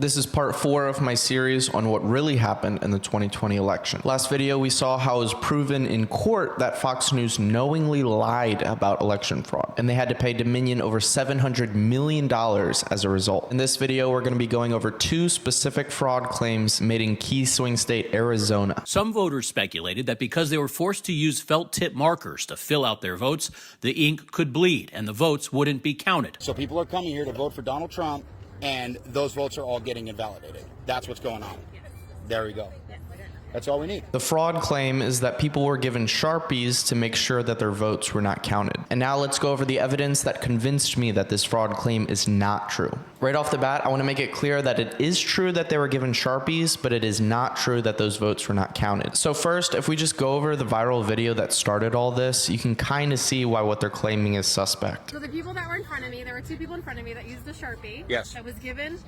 This is part 4 of my series on what really happened in the 2020 election. Last video, we saw how it was proven in court that Fox News knowingly lied about election fraud, and they had to pay Dominion over $700 million as a result. In this video, we're going to be going over 2 specific fraud claims made in key swing state Arizona. Some voters speculated that because they were forced to use felt tip markers to fill out their votes, the ink could bleed and the votes wouldn't be counted. So people are coming here to vote for Donald Trump, and those votes are all getting invalidated. That's what's going on. There we go. That's all we need. The fraud claim is that people were given Sharpies to make sure that their votes were not counted. And now let's go over the evidence that convinced me that this fraud claim is not true. Right off the bat, I want to make it clear that it is true that they were given Sharpies, but it is not true that those votes were not counted. So first, if we just go over the viral video that started all this, you can kind of see why what they're claiming is suspect. So the people that were in front of me, there were 2 people in front of me that used the Sharpie. Yes. That was given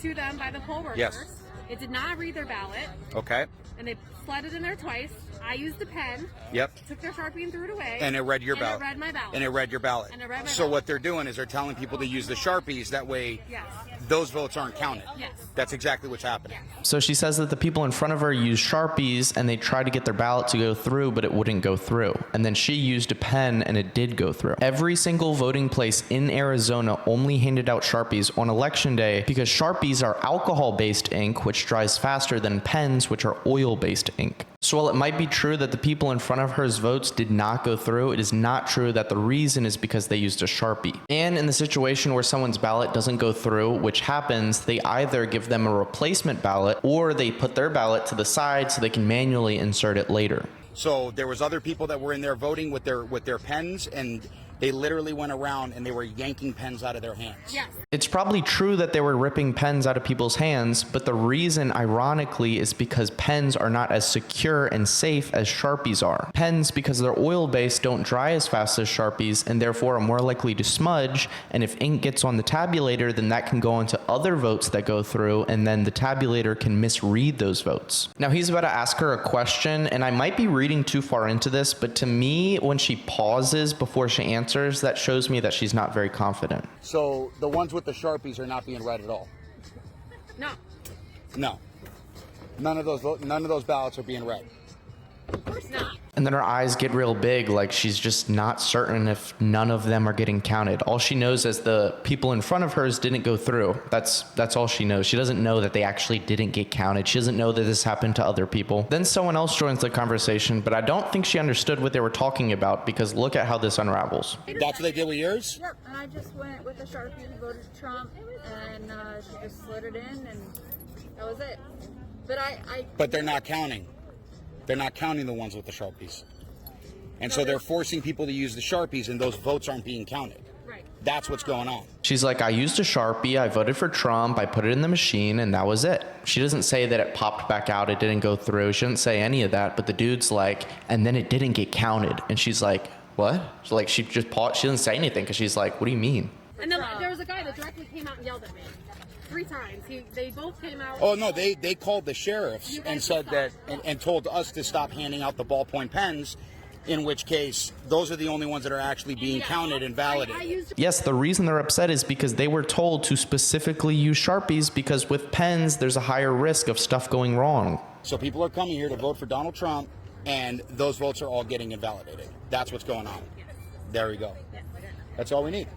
to them by the poll workers. Yes. It did not read their ballot. Okay. And they slid it in there twice. I used the pen. Yep. Took their Sharpie and threw it away. And it read your and ballot. it read my ballot. And it read your ballot. And it read my so ballot. what they're doing is they're telling people to use the Sharpies. That way, Yes. those votes aren't counted. Yes. That's exactly what's happening. So she says that the people in front of her used Sharpies and they tried to get their ballot to go through, but it wouldn't go through. And then she used a pen and it did go through. Every single voting place in Arizona only handed out Sharpies on election day because Sharpies are alcohol-based ink, which dries faster than pens, which are oil-based ink. So while it might be true that the people in front of her's votes did not go through, it is not true that the reason is because they used a Sharpie. And in the situation where someone's ballot doesn't go through, which happens, they either give them a replacement ballot or they put their ballot to the side so they can manually insert it later. So there was other people that were in there voting with their pens, and they literally went around and they were yanking pens out of their hands. Yes. It's probably true that they were ripping pens out of people's hands, but the reason, ironically, is because pens are not as secure and safe as Sharpies are. Pens, because they're oil-based, don't dry as fast as Sharpies and therefore are more likely to smudge, and if ink gets on the tabulator, then that can go onto other votes that go through, and then the tabulator can misread those votes. Now, he's about to ask her a question, and I might be reading too far into this, but to me, when she pauses before she answers, that shows me that she's not very confident. So the ones with the Sharpies are not being read at all. No. No. None of those ballots are being read. Of course not. And then her eyes get real big, like she's just not certain if none of them are getting counted. All she knows is the people in front of hers didn't go through. That's all she knows. She doesn't know that they actually didn't get counted. She doesn't know that this happened to other people. Then someone else joins the conversation, but I don't think she understood what they were talking about because look at how this unravels. That's what they did with yours? Yep, and I just went with a Sharpie and voted Trump, and she just slid it in, and that was it. But But they're not counting. They're not counting the ones with the Sharpies. And so they're forcing people to use the Sharpies, and those votes aren't being counted. Right. That's what's going on. She's like, I used a Sharpie, I voted for Trump, I put it in the machine, and that was it. She doesn't say that it popped back out, it didn't go through. She doesn't say any of that, but the dude's like, and then it didn't get counted. And she's like, what? So like, she just paused, she doesn't say anything because she's like, what do you mean? And then there was a guy that directly came out and yelled at me 3 times. They both came out. Oh, no, they called the sheriffs You guys and said stop. that, and told us to stop handing out the ballpoint pens, in which case, those are the only ones that are actually being counted and I validated. used Yes, the reason they're upset is because they were told to specifically use Sharpies because with pens, there's a higher risk of stuff going wrong. So people are coming here to vote for Donald Trump, and those votes are all getting invalidated. That's what's going on. There we go. That's all we need.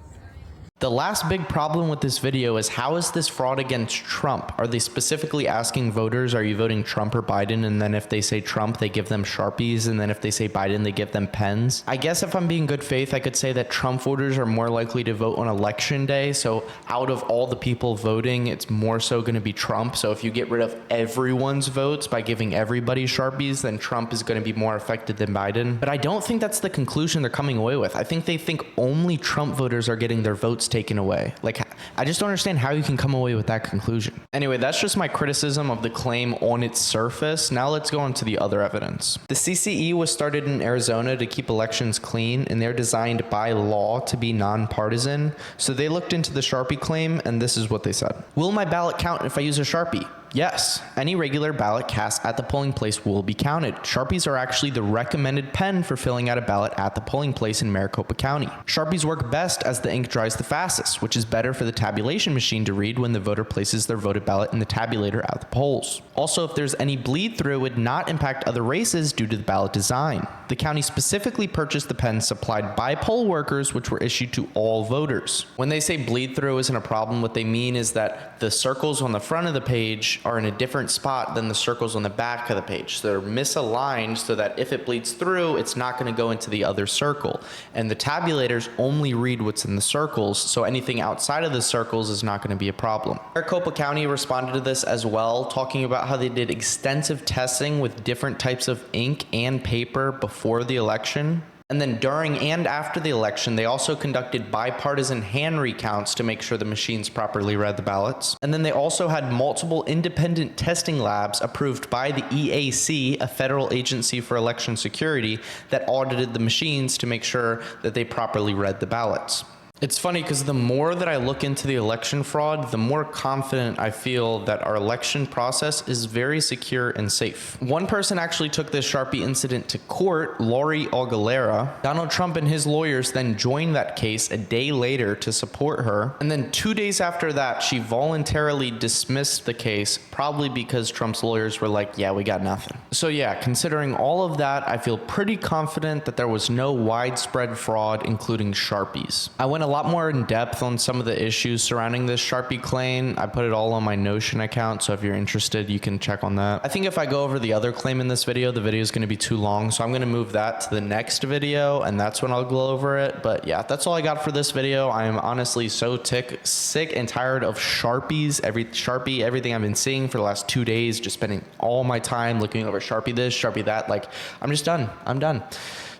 The last big problem with this video is how is this fraud against Trump? Are they specifically asking voters, are you voting Trump or Biden? And then if they say Trump, they give them Sharpies. And then if they say Biden, they give them pens. I guess if I'm being good faith, I could say that Trump voters are more likely to vote on election day. So out of all the people voting, it's more so going to be Trump. So if you get rid of everyone's votes by giving everybody Sharpies, then Trump is going to be more affected than Biden. But I don't think that's the conclusion they're coming away with. I think they think only Trump voters are getting their votes taken away. Like, I just don't understand how you can come away with that conclusion. Anyway, that's just my criticism of the claim on its surface. Now let's go on to the other evidence. The CCE was started in Arizona to keep elections clean, and they're designed by law to be nonpartisan. So they looked into the Sharpie claim, and this is what they said. Will my ballot count if I use a Sharpie? Yes, any regular ballot cast at the polling place will be counted. Sharpies are actually the recommended pen for filling out a ballot at the polling place in Maricopa County. Sharpies work best as the ink dries the fastest, which is better for the tabulation machine to read when the voter places their voted ballot in the tabulator at the polls. Also, if there's any bleed through, it would not impact other races due to the ballot design. The county specifically purchased the pens supplied by poll workers, which were issued to all voters. When they say bleed through isn't a problem, what they mean is that the circles on the front of the page are in a different spot than the circles on the back of the page. So they're misaligned so that if it bleeds through, it's not going to go into the other circle. And the tabulators only read what's in the circles, so anything outside of the circles is not going to be a problem. Maricopa County responded to this as well, talking about how they did extensive testing with different types of ink and paper before the election. And then during and after the election, they also conducted bipartisan hand recounts to make sure the machines properly read the ballots. And then they also had multiple independent testing labs approved by the EAC, a federal agency for election security, that audited the machines to make sure that they properly read the ballots. It's funny because the more that I look into the election fraud, the more confident I feel that our election process is very secure and safe. One person actually took this Sharpie incident to court, Lori Aguilera. Donald Trump and his lawyers then joined that case a day later to support her. And then 2 days after that, she voluntarily dismissed the case, probably because Trump's lawyers were like, yeah, we got nothing. So yeah, considering all of that, I feel pretty confident that there was no widespread fraud, including Sharpies. I went a lot more in depth on some of the issues surrounding this Sharpie claim. I put it all on my Notion account, so if you're interested, you can check on that. I think if I go over the other claim in this video, the video is going to be too long, so I'm going to move that to the next video, and that's when I'll go over it. But yeah, that's all I got for this video. I am honestly so sick and tired of Sharpies, everything I've been seeing for the last 2 days, just spending all my time looking over Sharpie this, Sharpie that. Like, I'm just done. I'm done.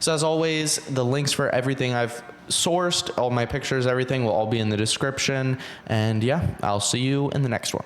So as always, the links for everything I've sourced, all my pictures, everything will all be in the description. And yeah, I'll see you in the next one.